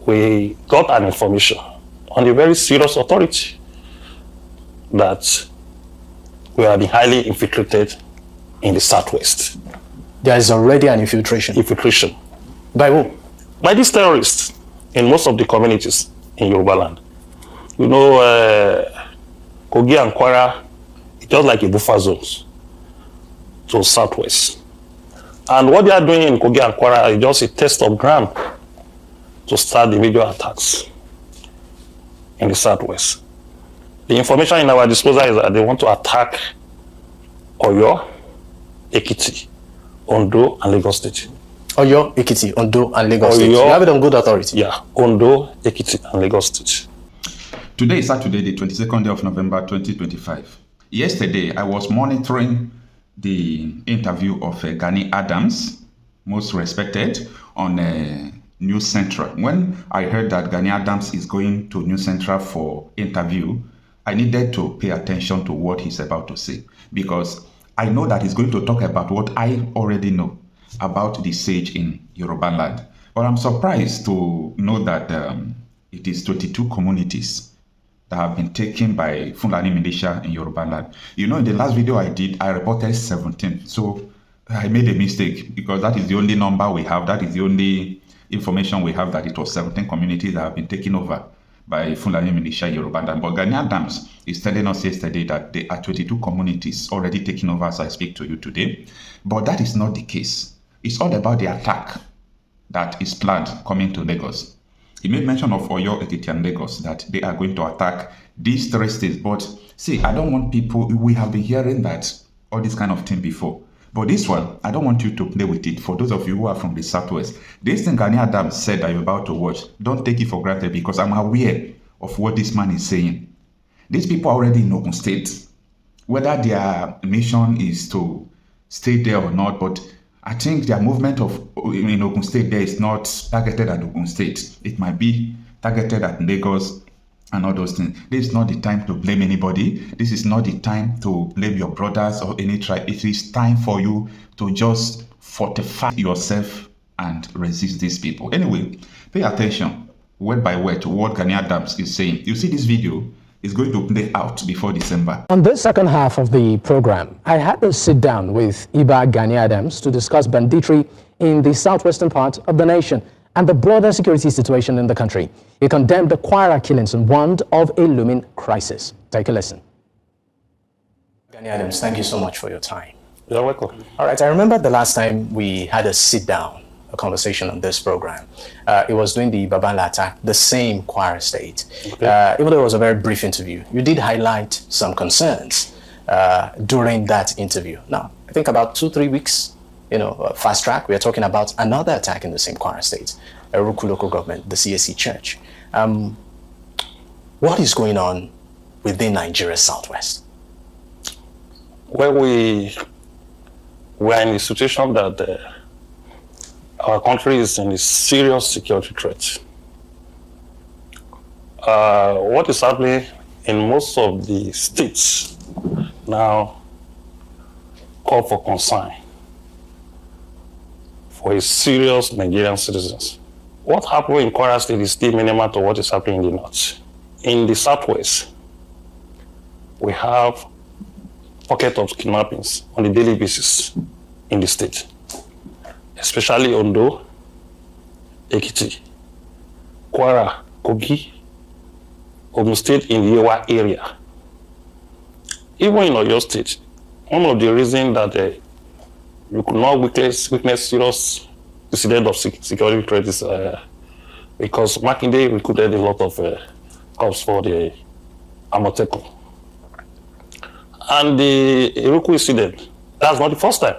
we got an information on a very serious authority that we have been highly infiltrated in the southwest. There is already an infiltration. Infiltration. By who? By these terrorists in most of the communities in Yorubaland. You know, Kogi and Kwara, it's just like a buffer zones to southwest. And what they are doing in Kogi and Kwara is just a test of ground to start the major attacks in the southwest. The information in our disposal is that they want to attack Oyo, Ekiti, Ondo, and Lagos State. Oyo, Ekiti, Ondo, and Lagos State. You have it on good authority. Yeah, Ondo, Ekiti, and Lagos State. Today is Saturday, the 22nd day of November 2025. Yesterday, I was monitoring the interview of Gani Adams, most respected, on News Central. When I heard that Gani Adams is going to News Central for interview, I needed to pay attention to what he's about to say, because I know that he's going to talk about what I already know about the siege in Yorubaland. But I'm surprised to know that it is 22 communities that have been taken by Fulani militia in Yorubaland. You know, in the last video I did, I reported 17. So I made a mistake, because that is the only number we have. That is the only information we have, that it was 17 communities that have been taken over by Fulani militia in Yorubaland. But Gani Adams is telling us yesterday that there are 22 communities already taken over as I speak to you today. But that is not the case. It's all about the attack that is planned coming to Lagos. He made mention of Oyo, Ekiti, and Lagos, that they are going to attack these three states. But see, I don't want people, we have been hearing that, all this kind of thing before. But this one, I don't want you to play with it. For those of you who are from the Southwest, this thing Gani Adams said that you're about to watch, don't take it for granted, because I'm aware of what this man is saying. These people are already in Ogun State, whether their mission is to stay there or not, but I think their movement in Ogun State there is not targeted at Ogun State. It might be targeted at Lagos and all those things. This is not the time to blame anybody. This is not the time to blame your brothers or any tribe. It is time for you to just fortify yourself and resist these people. Anyway, pay attention word by word to what Gani Adams is saying. You see, this video is going to play out before December. On this second half of the program, I had to sit down with Gani Adams to discuss banditry in the southwestern part of the nation and the broader security situation in the country. He condemned the Kwara killings and warned of a looming crisis. Take a listen. Gani Adams, thank you so much for your time. You're welcome. All right, I remember the last time we had a sit down, a conversation on this program. It was during the Babala attack, the same Kwara state. Okay. Even though it was a very brief interview, you did highlight some concerns during that interview. Now, I think about 2-3 weeks, fast track, we are talking about another attack in the same Kwara state, Eruku local government, the CSC church. What is going on within Nigeria's southwest? Well, we are in a situation that our country is in a serious security threat. What is happening in most of the states now call for concern for a serious Nigerian citizens. What happened in Kwara State is still minimal to what is happening in the north. In the southwest, we have pockets of kidnappings on a daily basis in the state, especially Ondo, Ekiti, Kwara, Kogi, Ogun State in the Yoruba area. Even in Oyo State, one of the reasons that we could not witness serious incident of security threat is because Makinde recruited a lot of cops for the Amotekun. And the Eruku incident, that's not the first time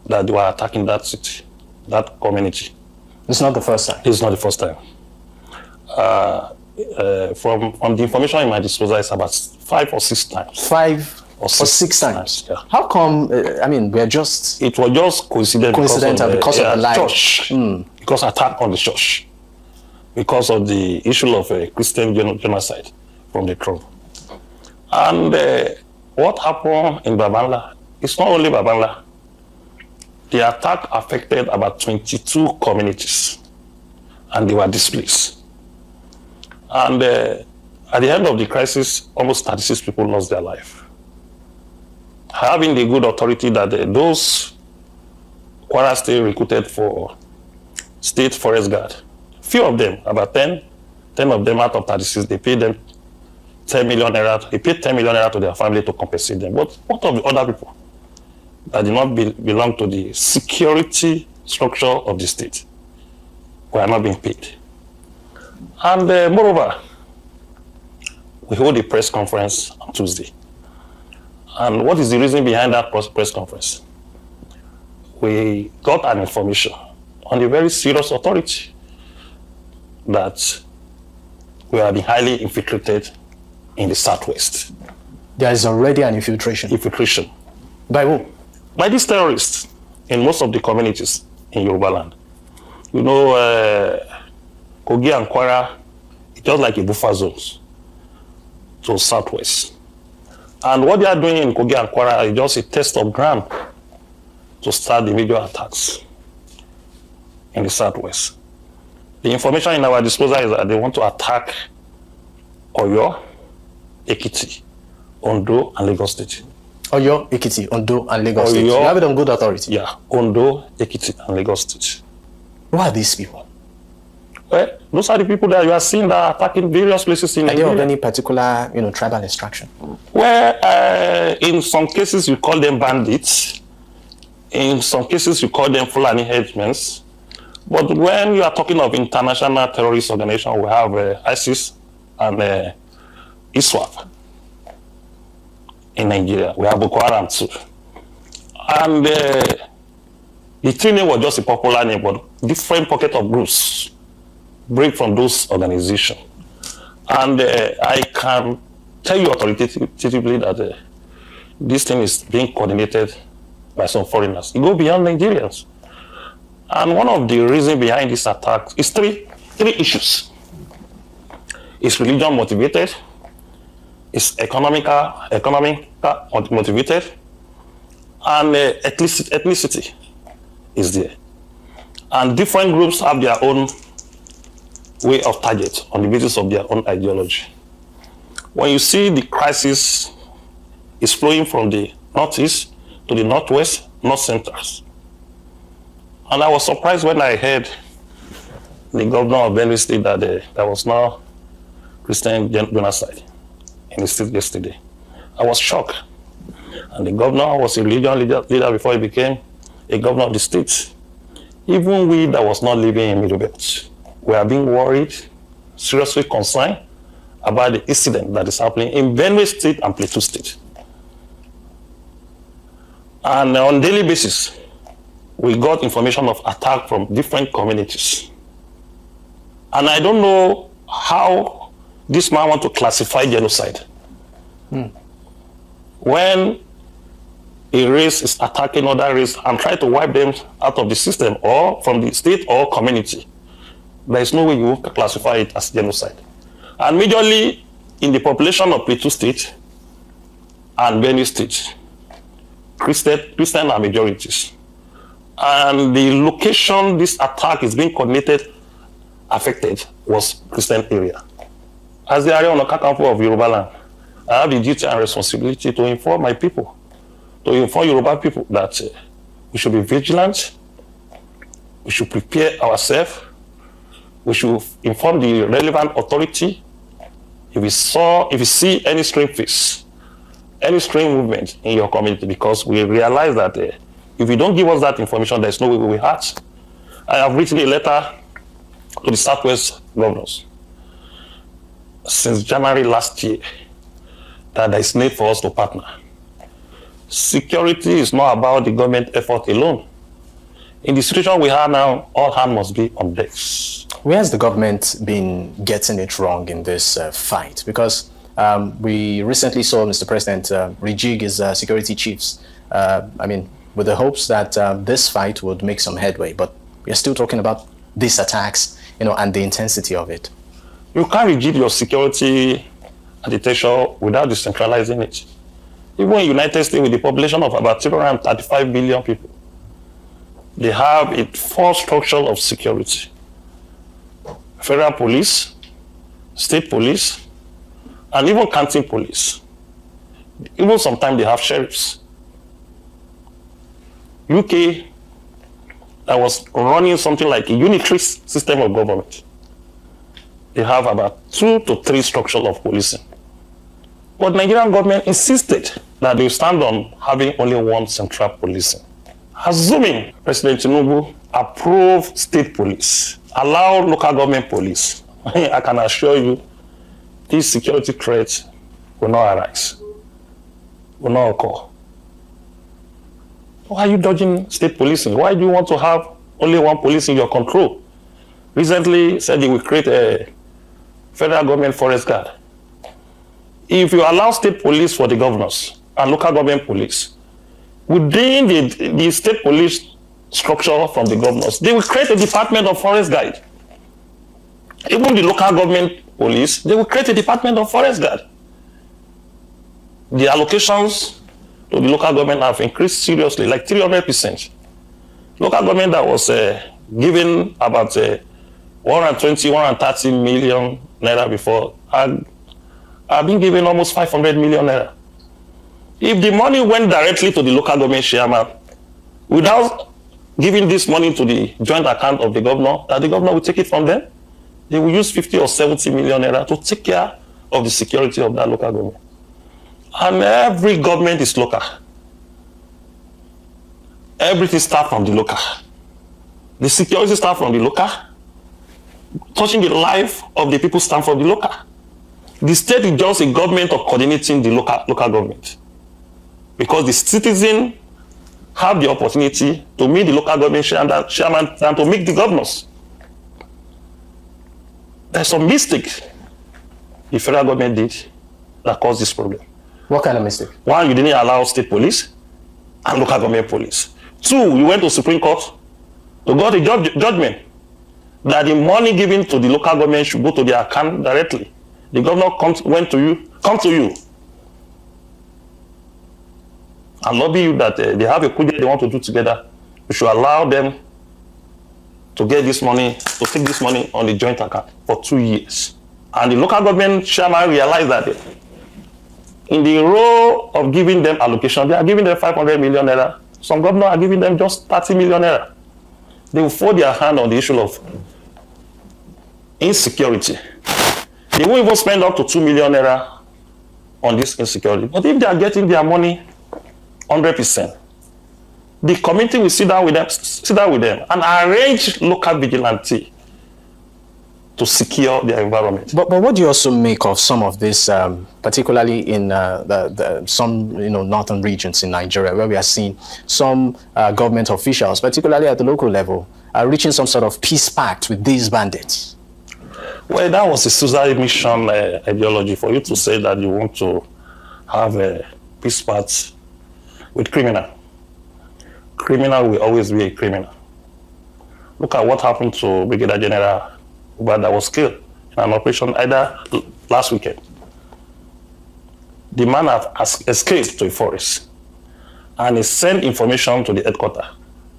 that they were attacking that city, that community. It's not the first time? It's not the first time. From the information in my disposal, it's about 5 or 6 times. 5 or 6 times? Yeah. How come, we're just... It was just coincidental because of the light. Church. Because attack on the church. Because of the issue of Christian genocide from the throne. And what happened in Babangla, it's not only Babangla. The attack affected about 22 communities. and they were displaced. And at the end of the crisis, almost 36 people lost their life. Having the good authority that those Kwara State recruited for State Forest Guard, few of them, about 10 of them out of 36, they paid them 10 million naira. They paid 10 million naira to their family to compensate them. But what of the other people that did not belong to the security structure of the state were not being paid? And moreover, we hold a press conference on Tuesday. And what is the reason behind that press conference? We got an information on a very serious authority that we have been highly infiltrated in the Southwest. There is already an infiltration. Infiltration. By who? By these terrorists in most of the communities in Yorubaland. You know, Kogi and Kwara, it's just like a buffer zones to Southwest. And what they are doing in Kogi and Kwara is just a test of ground to start the major attacks in the Southwest. The information in our disposal is that they want to attack Oyo, Ekiti, Ondo, and Lagos State. Oyo, Ekiti, Ondo, and Lagos State. You have it on good authority. Yeah, Ondo, Ekiti, and Lagos State. Who are these people? Well, those are the people that you are seeing that are attacking various places in Nigeria. Are they of any particular, tribal extraction? Well, in some cases you call them bandits. In some cases you call them Fulani headmen. But when you are talking of international terrorist organization, we have ISIS and ISWAP in Nigeria. We have Boko Haram too. And the three name was just a popular name, but different pocket of groups break from those organizations. And I can tell you authoritatively that this thing is being coordinated by some foreigners. It goes beyond Nigerians. And one of the reasons behind this attack is three issues. It's religion motivated, it's economic motivated, and ethnicity is there. And different groups have their own way of target on the basis of their own ideology. When you see the crisis is flowing from the northeast to the northwest, north centers. And I was surprised when I heard the governor of Benue State that there was now Christian genocide in the state yesterday. I was shocked. And the governor was a religion leader before he became a governor of the state. Even we that was not living in Middle Belt, we are being worried, seriously concerned about the incident that is happening in Benue State and Plateau State. And on a daily basis, we got information of attack from different communities. And I don't know how this man wants to classify genocide. When a race is attacking other race and try to wipe them out of the system or from the state or community, there is no way you can classify it as genocide. And majorly in the population of Plateau State and Benue State, Christian are majorities. And the location this attack is being coordinated, affected, was Christian area. As the Aare on the Kakanfo of Yorubaland, I have the duty and responsibility to inform my people, to inform Yoruba people that we should be vigilant, we should prepare ourselves, we should inform the relevant authority. If you see any strange face, any strange movement in your community, because we realize that if you don't give us that information, there's no way we will act. I have written a letter to the Southwest governors since January last year that there is need for us to partner. Security is not about the government effort alone. In the situation we have now, all hands must be on deck. Where has the government been getting it wrong in this fight? Because we recently saw Mr. President rejig his security chiefs. With the hopes that this fight would make some headway, but we're still talking about these attacks, and the intensity of it. You can't rejig your security architecture without decentralizing it. Even in United States, with the population of about 235 billion people, they have a full structure of security. federal police, state police, and even county police. Even sometimes they have sheriffs. UK, that was running something like a unitary system of government. They have about 2 to 3 structures of policing. But Nigerian government insisted that they stand on having only one central policing. Assuming President Tinubu approved state police, allow local government police, I can assure you, these security threats will not arise, will not occur. Why are you dodging state policing? Why do you want to have only one police in your control? Recently said he will create a federal government forest guard. If you allow state police for the governors and local government police, within the state police structure from the governors, they will create a department of forest guard. Even the local government police, they will create a department of forest guard. The allocations to the local government have increased seriously, like 300%. Local government that was given about 120, 130 million naira before are being given almost 500 million naira. If the money went directly to the local government chairman, without giving this money to the joint account of the governor, that the governor will take it from them, they will use 50 or 70 million naira to take care of the security of that local government. And every government is local. Everything starts from the local. The security starts from the local. Touching the life of the people starts from the local. The state is just a government of coordinating the local government. Because the citizens have the opportunity to meet the local government chairman and to meet the governors. There's some mistake the federal government did that caused this problem. What kind of mistake? One, you didn't allow state police and local government police. 2, you went to Supreme Court to get a judgment that the money given to the local government should go to their account directly. The governor come to you and lobby you that they have a project they want to do together. You should allow them to get this money, to take this money on the joint account for 2 years. And the local government chairman realized that in the role of giving them allocation, they are giving them 500 million naira. Some governors are giving them just 30 million naira. They will fold their hand on the issue of insecurity. They won't even spend up to 2 million naira on this insecurity. But if they are getting their money 100%, the committee will sit down with them and arrange local vigilante to secure their environment. But what do you also make of some of this, particularly in some northern regions in Nigeria, where we are seeing some government officials, particularly at the local level, reaching some sort of peace pact with these bandits? Well, that was a suicide mission ideology for you to say that you want to have a peace pact with criminal. Criminal will always be a criminal. Look at what happened to Brigadier General that was killed in an operation either last weekend. The man has escaped to a forest and he sent information to the headquarters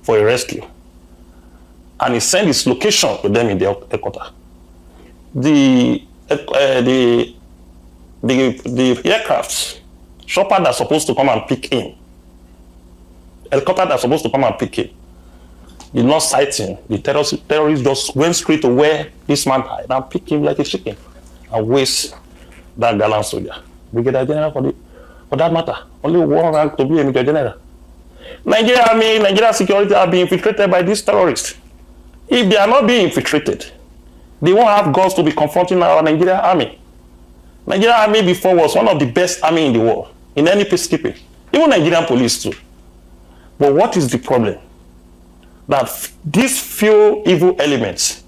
for a rescue. And he sent his location to them in the headquarters. The aircrafts, chopper that's supposed to come and pick him, helicopter that's supposed to come and pick him, did not sight him. The terrorists just went straight to where this man hid and picked him like a chicken and waste that gallant soldier. Brigadier General for that matter. Only one rank to be a Major General. Nigeria Army, Nigeria security are being infiltrated by these terrorists. If they are not being infiltrated, they won't have guns to be confronting our Nigeria Army. Nigeria Army before was one of the best army in the world, in any peacekeeping. Even Nigerian police too. But what is the problem? That these few evil elements,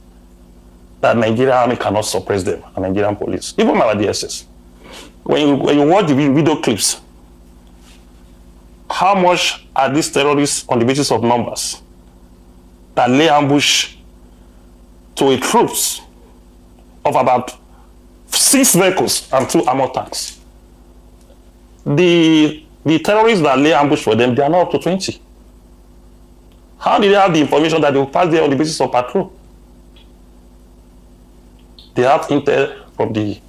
that Nigerian Army cannot suppress them, and Nigerian police, even our DSS. When you watch the video clips, how much are these terrorists on the basis of numbers that lay ambush to a troops of about 6 vehicles and 2 armored tanks? The terrorists that lay ambush for them, they are not up to 20. How did they have the information that they will pass there on the basis of patrol? They have intel from the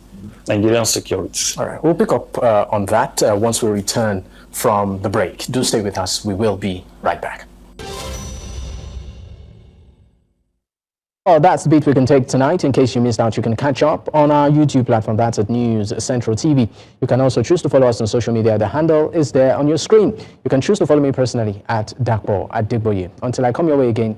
Nigerian securities. All right, we'll pick up on that once we return from the break. Do stay with us. We will be right back. Oh, that's the beat we can take tonight. In case you missed out, you can catch up on our YouTube platform. That's at News Central TV. You can also choose to follow us on social media. The handle is there on your screen. You can choose to follow me personally at Dakpo at Digboye. Until I come your way again.